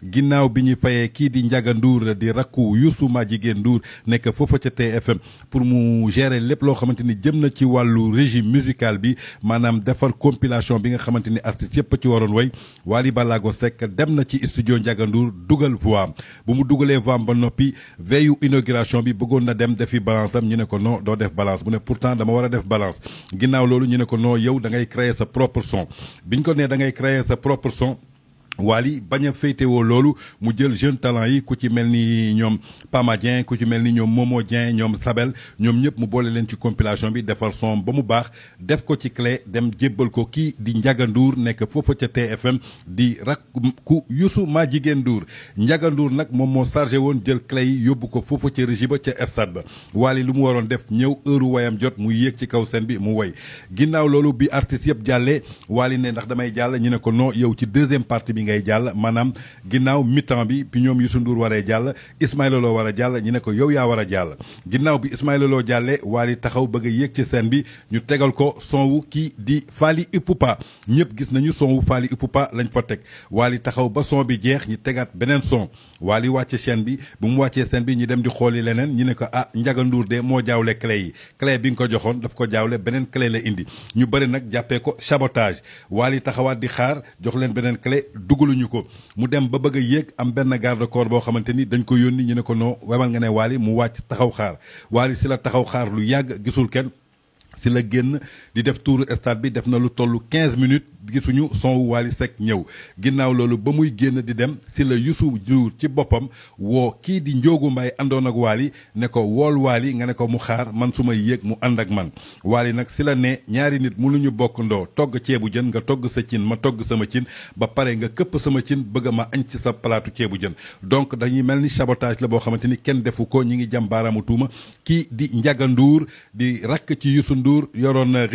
ginnaaw bi ñu fayee kii di Ndiaga Ndour di rakku Youssou Madjiguène Ndour nekk foofa ca TFM pour mu gérer lépp loo xamante ni jëm na ci wàllu régime musical bi maanaam defar compilation bi nga xamante ni artistes yëpp ci waroon way Wally Ballago Seck dem na ci studio Ndiaga Ndour dugal voix am bu mu dugalee voix am ba noppi veillu inauguration bi bëggoon na dem defi balance am ñu ne ko non doo def balance mu ne pourtant dama war a def balance ginnaaw loolu ñu ne ko non yow da ngay créer sa propre son biñ ko nee da ngay créer sa propre son Wally bañ a féetewoo loolu mu jël jeune talent yi ku ci mel ni ñoom Pama Dieng ku ci mel ni ñoom Momo Dieng ñoom Sabel ñoom ñëpp mu boole leen ci compilation bi defar son ba mu baax def ko ci clé dem jébbal ko kii di Ndiaga Ndour nekk foofa ca TFM di rakku Youssou Madjiguène Ndour Ndiaga Ndour nag moom moo chargé woon jël clé yi yóbbu ko foofa ca régie ba ca stade ba Wally lu mu waroon def ñëw heure wayam jot mu yéeg ci kaw scène bi mu way ginnaaw loolu bi artistes yëpp jàllee Wally ne ndax damay jàll ñu ne ko non yow ci deuxième partie bi ngay jàll maanaam ginnaaw mi-temps bi ñoom Youssou Ndour waree jàll Ismaïla Lo war a jàll ñu ne ko yow yaa war a jàll ginnaaw bi Ismaïla Lo jàllee Wally taxaw bëgg a yéeg ci scène bi ñu tegal ko son wu kii di Fally Ipupa ñëpp gis nañu son wu Fally Ipupa lañ fa teg Wally taxaw ba son bi jeex ñu tegaat beneen son Wally wàcce chaîne bi bu mu wàccee scène bi ñu dem di xooli leneen ñu ne ko ah Ndiaga Ndour de moo jaawle clé yi clé bi nga ko joxoon daf ko jaawle beneen clé la indi ñu bëri nag jàppee ko sabotage Wally taxawaat di xaar jox leen beneen clé dugaluñu ko mu dem ba bëgg a yéeg am benn garde corps boo xamante ni dañ ko yónni ñu ne ko non wemal nga ne Wally mu wàcc taxaw xaar Wally si la taxaw xaar lu yàgg gisul kenn si la génn di def tour stade bi def na lu toll 15 minutes gisuñu son wu Wally Seck ñëw ginnaaw loolu ba muy génn di dem si la Youssou Ndour ci boppam woo kii di Ndiogou Mbaye àndoon ak Wally ne ko wool Wally nga ne ko mu xaar man su may yéeg mu ànd ak man Wally nag si la ne ñaari nit mënuñu bokk ndoo togg ceebu jën nga togg sa cin ma togg sama cin ba pare nga këpp sama cin bëgg ma añ ci sa palaatu ceebu jën donc dañuy mel ni sabotage la boo xamante ni kenn defu ko ñi ngi jam baaraamu tuuma kii di Ndiaga Ndour di rakk ci Youssou Ndour yoroon